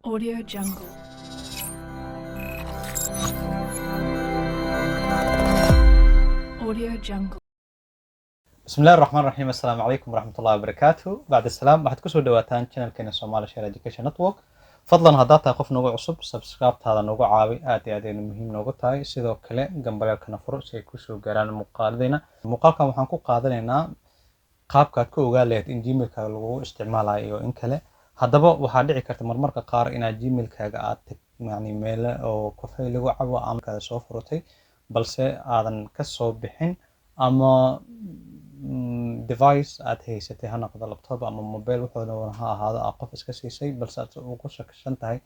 Audio Jungle. Audio Jungle. بسم الله الرحمن الرحيم. السلام عليكم ورحمة الله وبركاته. بعد السلام waxaad kusoo dhawaataan channelkeena Somali Share Education Network. fadlan haddaad tahay qof nagu cusub subscribe-taada nagu caawi aad iyo aad ayay muhiim noogu tahay. sidoo kale gambalaalkana furo si ay kusoo gaaraan muuqaaladayna. muuqaalkan waxaan ku qaadanaynaa qaabkaad ku ogaan lahayd in gmailkaaga lagu isticmaalayo iyo in kale. haddaba waxaa dhici karta marmarka qaar inaad gmailkaaga aad yani meel oo kafay lagu cabo ama kaada soo furatay balse aadan ka soo bixin ama device aad haysatay ha noqdo laptop ama mobile wuxuuna ha ahaado aad qof iska siisay balse aad ugu shakishan tahay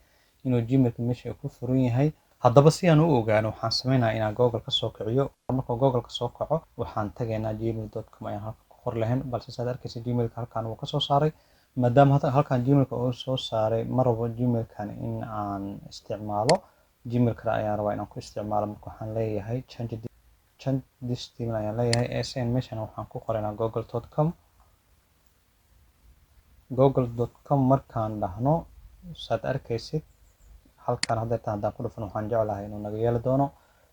inuu gmailka meesha ku furan yahay. haddaba si aan u ogaano waxaan sameynayaa inaan google ka soo kiciyo. marka google ka soo kaco waxaan tagaynaa gmail.com ayaan halka ku qor lahayn balse saad arkaysa gmailka halkan wuu ka soo saaray. maadaama halkan gmailka uu soo saaray ma rabo gmailkan in aan isticmaalo gmail kale ayaan rabaa inaan ku isticmaalo. marka waxaan leeyahay change this email ayaan leeyahay sn meeshan waxaan ku qoraynaa google.com markaan dhahno saad arkaysid halkan haddaan ku dhufan waxaan jeclahay inuu naga yeeli doono.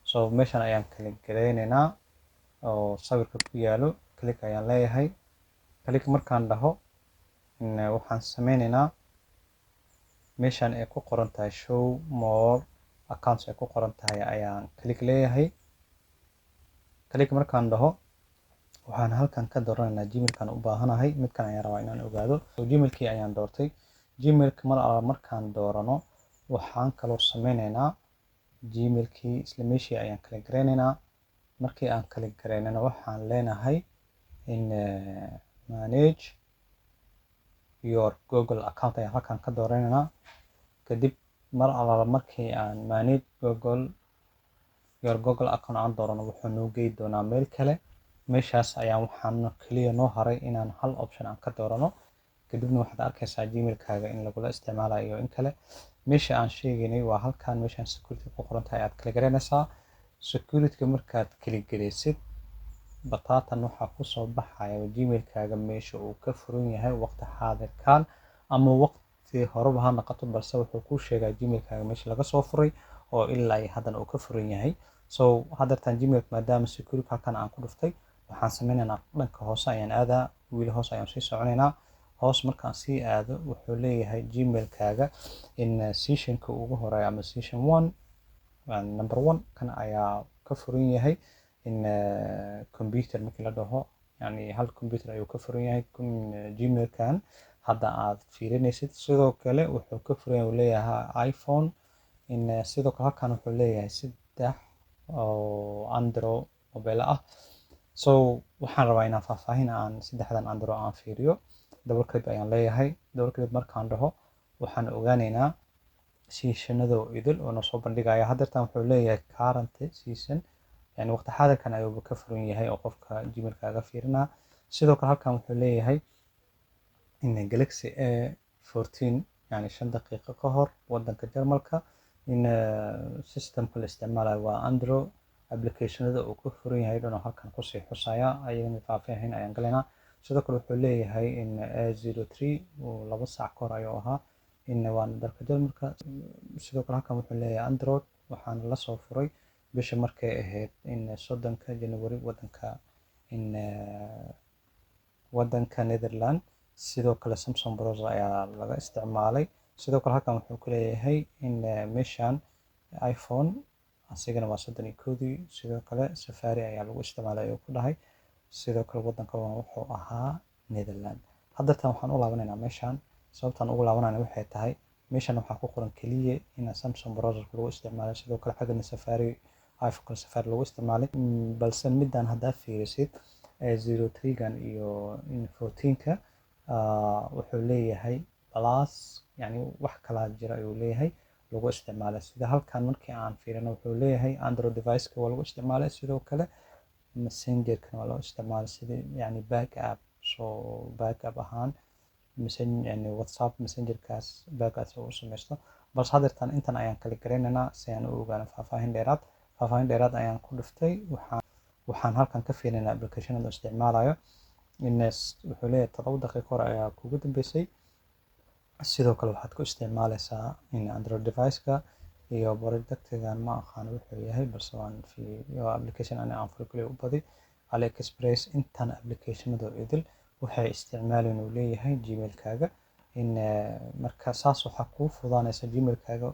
so meeshan ayaan klik gareynaynaa oo sawirka ku yaalo klik ayaan leeyahay. klik markaan dhaho waxaan sameynaynaa meeshan ay ku qoran tahay show more accounts ay ku qoran tahay ayaan klik leeyahay. klik markaan dhaho waxaan halkan ka dooranaynaa gmailkan u baahanahay midkan ayaan rabaa inaan ogaado. so gmailkii ayaan doortay. gmailka markaan doorano waxaan kaloo sameynaynaa gmailkii isla meeshii ayaan klik gareynaynaa. markii aan klik gareynana waxaan leenahay in manage your google account ayaan halkan ka dooranaynaa. kadib mar alaala markii aan manage your google account aan doorano wuxuu noo geey doonaa meel kale. meeshaas ayaan waxaan kaliya noo haray inaan hal option aan ka doorano. kadibna waxaad arkaysaa gmailkaaga in lagula isticmaalayo iyo in kale. meesha aan sheegaynay waa halkan meeshan security ku qoran tahay aad klik gareynaysaa. security markaad klik gareysid bataatan waxaa kusoo baxaya gmailkaaga meesha uu ka furan yahay waqti xaadirkan ama waqti horeba ha noqoto balse wuxuu kuu sheegaa gmailkaaga meesha laga soo furay oo ilaa haddana uu ka furan yahay. so haddeertan gmailka maadaama security halkan aan ku dhuftay waxaan sameynaynaa dhanka hoose ayaan aadaa wiil hoose ayaan sii soconaynaa. hoos markaan sii aado wuxuu leeyahay gmailkaaga in sessionka ugu horeeya ama session 1 number 1 kan ayaa ka furan yahay in computer markii la dhaho yani hal computer ayuu ka furan yahay gmailkan hadda aad fiirinaysid. sidoo kale wuxuu ka furan yahay leeyahay iphone in sidoo kale halkan wuxuu leeyahay 3 oo android mobile ah. so waxaan rabaa inaan faahfaahin aan 3dan android aan fiiriyo. double click ayaan leeyahay. double click markaan dhaho waxaan ogaanaynaa seasonada idil oo soo bandhigaya. haddeertan wuxuu leeyahay current season yani waqti xaadirkan ayuu ka furan yahay oo qofka gmailkaaga fiirinaa. sidoo kale halkan wuxuu leeyahay in galaxy A14 yani 5 daqiiqo ka hor wadanka Jarmalka in systemka la isticmaalayo waa android applicationada uu ku furan yahay dhan halkan ku sii xusaya ayaan faahfaahin ayaan galaynaa. sidoo kale wuxuu leeyahay in A03 oo 2 saac ka hor ayuu ahaa in waa dalka Jarmalka. sidoo kale halkan wuxuu leeyahay android waxaan la soo furay bisha markay ahayd in 30 January wadanka Netherlands. sidoo kale Samsung browser ayaa laga isticmaalay. sidoo kale halkan wuxuu ku leeyahay in meeshan iphone asigana waa 31. sidoo kale Safari ayaa lagu isticmaalay ayuu ku dhahay. sidoo kale wadanka wuxuu ahaa Netherlands. haddeertan waxaan u laabanaynaa meeshan. sababtaan ugu laabanayna waxay tahay meeshan waxaa ku qoran kaliya in Samsung browser lagu isticmaalay. sidoo kale xagana Safari iphone Safari lagu isticmaalay balse midaan haddaa fiirisid A03gan iyo in 14ka wuxuu leeyahay plus yani wax kala jira ayuu leeyahay lagu isticmaalay. sida halkan markii aan fiirino wuxuu leeyahay android device-ka waa lagu isticmaalay. sidoo kale messenger-ka waa loo isticmaalay sida yani backup ahaan yani whatsapp messenger-kaas backup uu sameysto. balse haddeertan intan ayaan klik gareynaynaa si aan u ogaano faahfaahin dheeraad ayaan ku dhuftay. waxaan halkan ka fiirinaynaa applicationada isticmaalayo in wuxuu leeyahay 7 daqiiqo hore ayaa kugu dambeysay sidoo kale waxaad ku isticmaaleysaa in Android device-ka iyo productigan ma aqaan wuxuu yahay balse waan fiiriyo application aan furo kaliya u badi AliExpress intan applicationada idil waxay isticmaaleen uu leeyahay Gmail-kaaga in marka saas waxaa kuu fududaanaysa Gmail-kaaga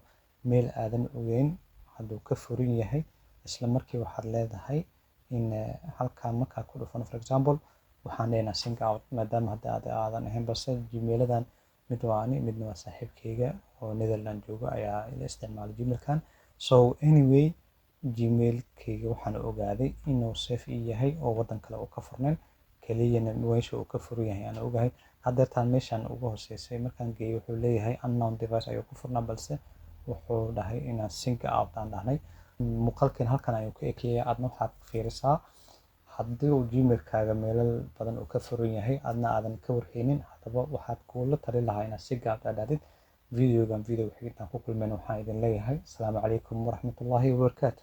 meel aadan ogeyn hadduu ka furan yahay isla markii waxaad leedahay in halkaan markaa ku dhufano for example waxaan leenahay sync out maadaama hadda aadan ahayn balse Gmail-adan mid waa ani midna waa saaxiibkayga oo Netherland jooga ayaa ila isticmaala Gmail-kan so anyway Gmail-kayga waxaan ogaaday inuu safe ii yahay oo waddan kale uu ka furnayn keliyana meesha uu ka furan yahay aan ogahay haddeertaan meeshaan ugu hooseysay markaan geeyo wuxuu leeyahay unknown device ayuu ku furnaa balse wuxuu dhahay inaan sync out aan dhahnay muuqaalkan halkan ayuu ka ekeeyay aadna waxaad fiirisaa haddii uu Gmail-kaaga meelal badan uu ka furan yahay adna aadan ka warheynin haddaba waxaad kula talin lahaa inaad sync out aad dhahdid videogan video xigitaan ku kulmayna waxaan idin leeyahay asalaamu calaykum waraxmatullaahi wabarakaatu